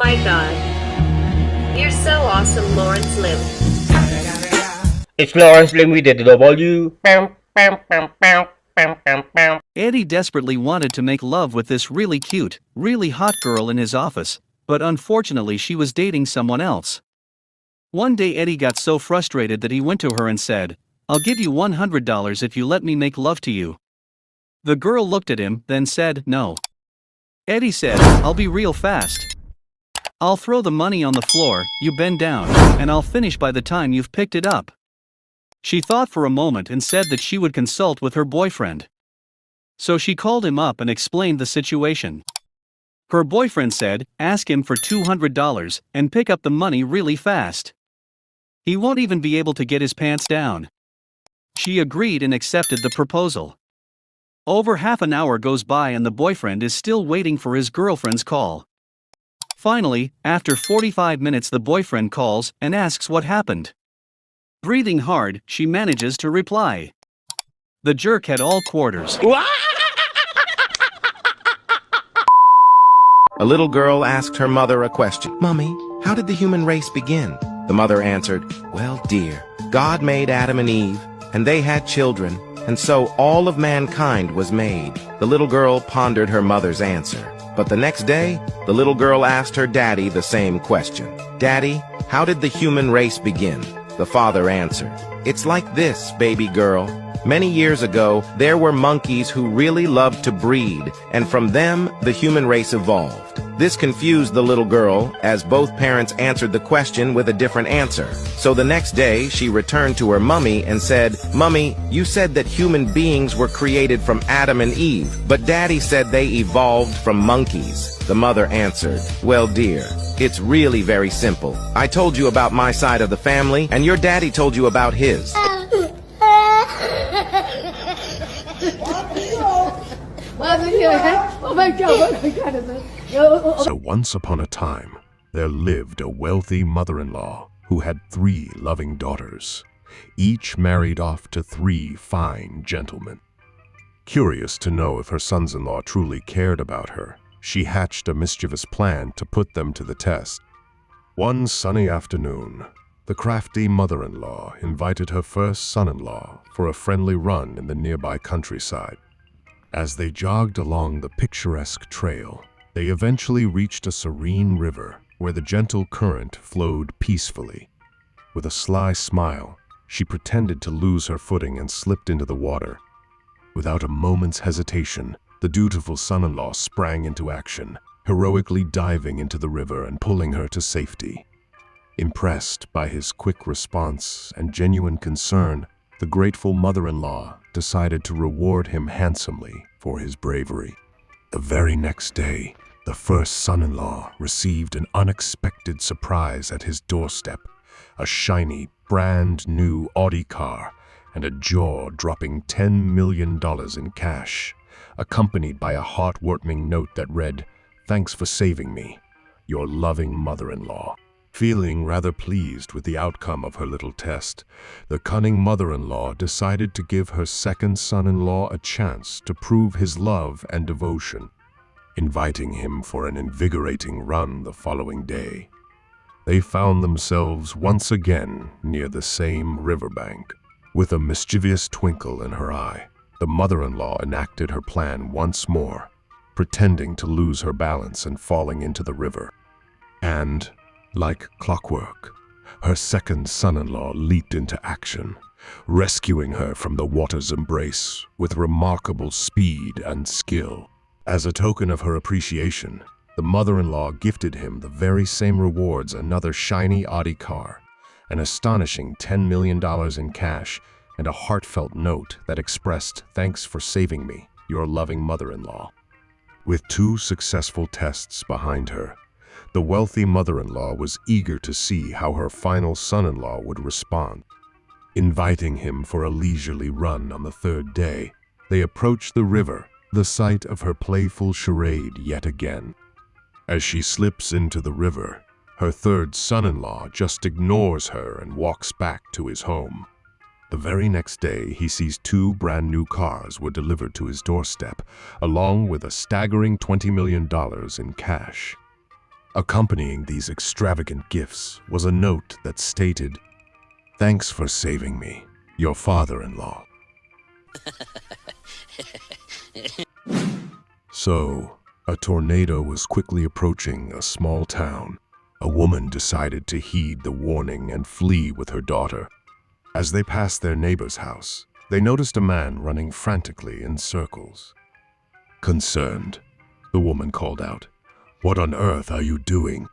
my god. You're so awesome, Lawrence Lim. It's Lawrence Lim with the W. Eddie desperately wanted to make love with this really cute, really hot girl in his office, but unfortunately she was dating someone else. One day Eddie got so frustrated that he went to her and said, "I'll give you $100 if you let me make love to you." The girl looked at him, then said, "No." Eddie said, "I'll be real fast. I'll throw the money on the floor, you bend down, and I'll finish by the time you've picked it up." She thought for a moment and said that she would consult with her boyfriend. So she called him up and explained the situation. Her boyfriend said, "Ask him for $200 and pick up the money really fast. He won't even be able to get his pants down." She agreed and accepted the proposal. Over half an hour goes by and the boyfriend is still waiting for his girlfriend's call. Finally, after 45 minutes the boyfriend calls and asks what happened. Breathing hard, she manages to reply. The jerk had all quarters. A little girl asked her mother a question. "Mummy, how did the human race begin?" The mother answered, "Well, dear, God made Adam and Eve, and they had children, and so all of mankind was made." The little girl pondered her mother's answer. But the next day, the little girl asked her daddy the same question. "Daddy, how did the human race begin?" The father answered, "It's like this, baby girl. Many years ago, there were monkeys who really loved to breed, and from them, the human race evolved." This confused the little girl, as both parents answered the question with a different answer. So the next day, she returned to her mummy and said, "Mummy, you said that human beings were created from Adam and Eve, but Daddy said they evolved from monkeys." The mother answered, "Well, dear, it's really very simple. I told you about my side of the family, and your daddy told you about his." So once upon a time, there lived a wealthy mother-in-law who had 3 loving daughters, each married off to 3 fine gentlemen. Curious to know if her sons-in-law truly cared about her, she hatched a mischievous plan to put them to the test. One sunny afternoon, the crafty mother-in-law invited her first son-in-law for a friendly run in the nearby countryside. As they jogged along the picturesque trail, they eventually reached a serene river where the gentle current flowed peacefully. With a sly smile, she pretended to lose her footing and slipped into the water. Without a moment's hesitation, the dutiful son-in-law sprang into action, heroically diving into the river and pulling her to safety. Impressed by his quick response and genuine concern, the grateful mother-in-law decided to reward him handsomely for his bravery. The very next day, the first son-in-law received an unexpected surprise at his doorstep, a shiny, brand-new Audi car and a jaw-dropping $10 million in cash, accompanied by a heart-warming note that read, "Thanks for saving me, your loving mother-in-law." Feeling rather pleased with the outcome of her little test, the cunning mother-in-law decided to give her second son-in-law a chance to prove his love and devotion, inviting him for an invigorating run the following day. They found themselves once again near the same riverbank. With a mischievous twinkle in her eye, the mother-in-law enacted her plan once more, pretending to lose her balance and falling into the river. And, like clockwork, her second son-in-law leaped into action, rescuing her from the water's embrace with remarkable speed and skill. As a token of her appreciation, the mother-in-law gifted him the very same rewards: another shiny Audi car, an astonishing $10 million in cash, and a heartfelt note that expressed, "Thanks for saving me, your loving mother-in-law." With 2 successful tests behind her, the wealthy mother-in-law was eager to see how her final son-in-law would respond. Inviting him for a leisurely run on the 3rd day, they approached the river, the site of her playful charade yet again. As she slips into the river, her 3rd son-in-law just ignores her and walks back to his home. The very next day, he sees 2 brand-new cars were delivered to his doorstep, along with a staggering $20 million in cash. Accompanying these extravagant gifts was a note that stated, "Thanks for saving me, your father-in-law." So, a tornado was quickly approaching a small town. A woman decided to heed the warning and flee with her daughter. As they passed their neighbor's house, they noticed a man running frantically in circles. Concerned, the woman called out, "What on earth are you doing?"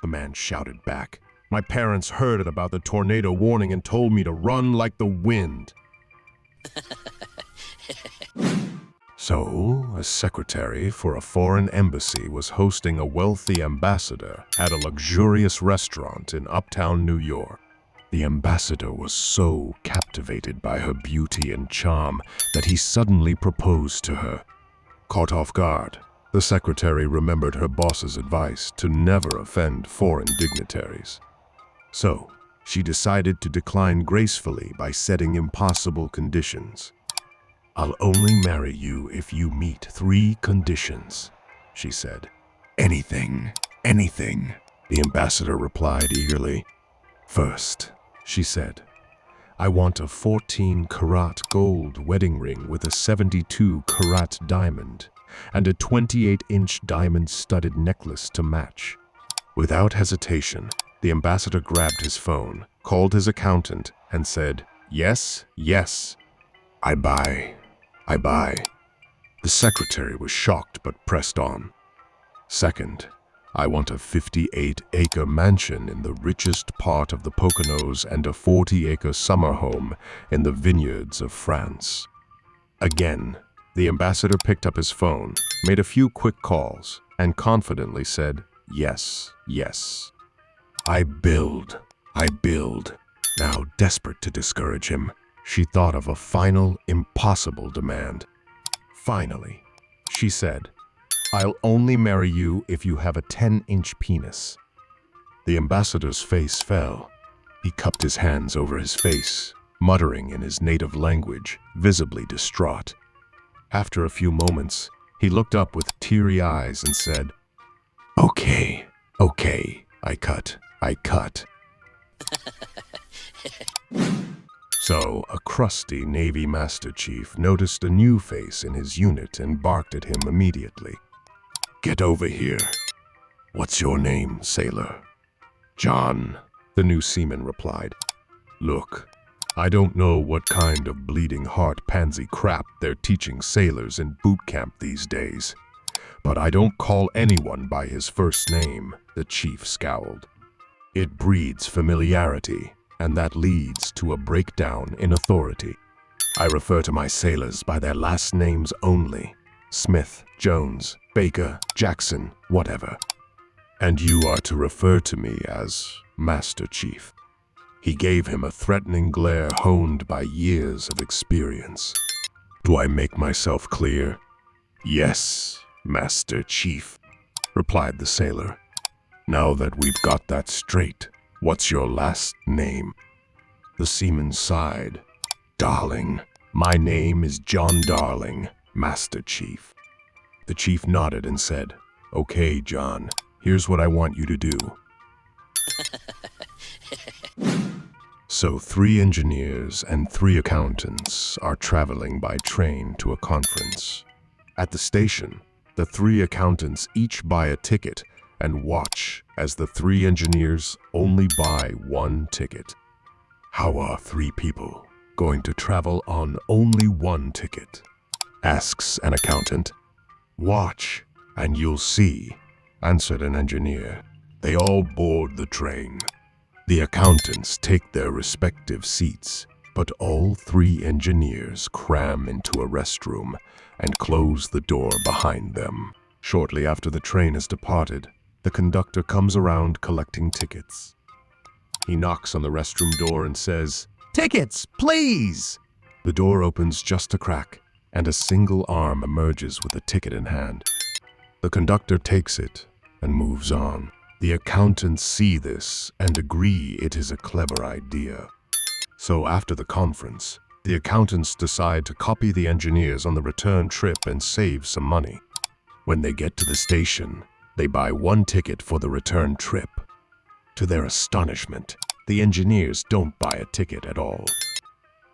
The man shouted back, "My parents heard about the tornado warning and told me to run like the wind." So, a secretary for a foreign embassy was hosting a wealthy ambassador at a luxurious restaurant in uptown New York. The ambassador was so captivated by her beauty and charm that he suddenly proposed to her. Caught off guard, the secretary remembered her boss's advice to never offend foreign dignitaries. So, she decided to decline gracefully by setting impossible conditions. "I'll only marry you if you meet 3 conditions," she said. "Anything, anything," the ambassador replied eagerly. "First," she said, "I want a 14-karat gold wedding ring with a 72-karat diamond and a 28-inch diamond-studded necklace to match." Without hesitation, the ambassador grabbed his phone, called his accountant, and said, "Yes, yes, I buy. I buy." The secretary was shocked but pressed on. "Second, I want a 58-acre mansion in the richest part of the Poconos and a 40-acre summer home in the vineyards of France." Again, the ambassador picked up his phone, made a few quick calls, and confidently said, "Yes, yes. I build, I build." Now, desperate to discourage him, she thought of a final, impossible demand. Finally, she said, "I'll only marry you if you have a 10-inch penis." The ambassador's face fell. He cupped his hands over his face, muttering in his native language, visibly distraught. After a few moments, he looked up with teary eyes and said, "Okay, okay, I cut. So, a crusty Navy Master Chief noticed a new face in his unit and barked at him immediately. "Get over here." "What's your name, sailor?" "John," the new seaman replied. "Look, I don't know what kind of bleeding heart pansy crap they're teaching sailors in boot camp these days, but I don't call anyone by his first name," the chief scowled. "It breeds familiarity, and that leads to a breakdown in authority. I refer to my sailors by their last names only: Smith, Jones, Baker, Jackson, whatever. And you are to refer to me as Master Chief." He gave him a threatening glare honed by years of experience. "Do I make myself clear?" "Yes, Master Chief," replied the sailor. "Now that we've got that straight, what's your last name?" The seaman sighed. "Darling. My name is John Darling, Master Chief." The chief nodded and said, "Okay, John, here's what I want you to do." So 3 engineers and 3 accountants are traveling by train to a conference. At the station, the 3 accountants each buy a ticket and watch as the 3 engineers only buy 1 ticket. "How are 3 people going to travel on only 1 ticket?" asks an accountant. "Watch, and you'll see," answered an engineer. They all board the train. The accountants take their respective seats, but all 3 engineers cram into a restroom and close the door behind them. Shortly after the train has departed, the conductor comes around collecting tickets. He knocks on the restroom door and says, "Tickets, please!" The door opens just a crack, and a single arm emerges with a ticket in hand. The conductor takes it and moves on. The accountants see this and agree it is a clever idea. So after the conference, the accountants decide to copy the engineers on the return trip and save some money. When they get to the station, They buy one ticket for the return trip. To their astonishment, the engineers don't buy a ticket at all.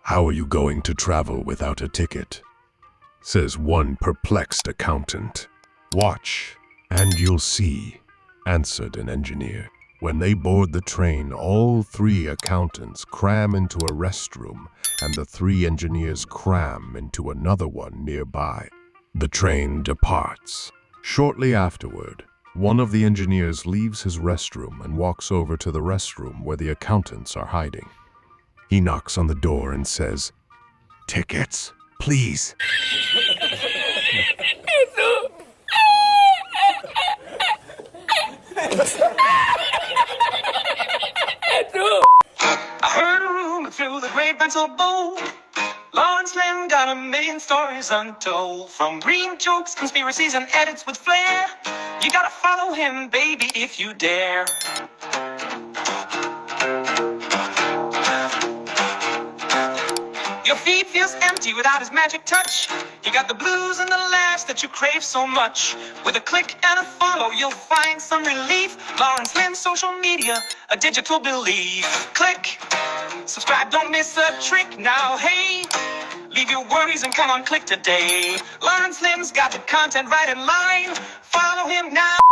"How are you going to travel without a ticket?" says one perplexed accountant. "Watch, and you'll see," answered an engineer. When they board the train, all three accountants cram into a restroom, and the three engineers cram into another one nearby. The train departs. Shortly afterward, one of the engineers leaves his restroom and walks over to the restroom where the accountants are hiding. He knocks on the door and says, "Tickets, please." I heard a rumor through the grapevine so bold. Lawrence Lim got a million stories untold. From green jokes, conspiracies, and edits with flair. You gotta follow him, baby, if you dare. Your feet feels empty without his magic touch. You got the blues and the laughs that you crave so much. With a click and a follow, you'll find some relief. Lawrence Lim's social media, a digital belief. Click, subscribe, don't miss a trick. Now, hey, leave your worries and come on, click today. Lawrence Lim's got the content right in line. Follow him now.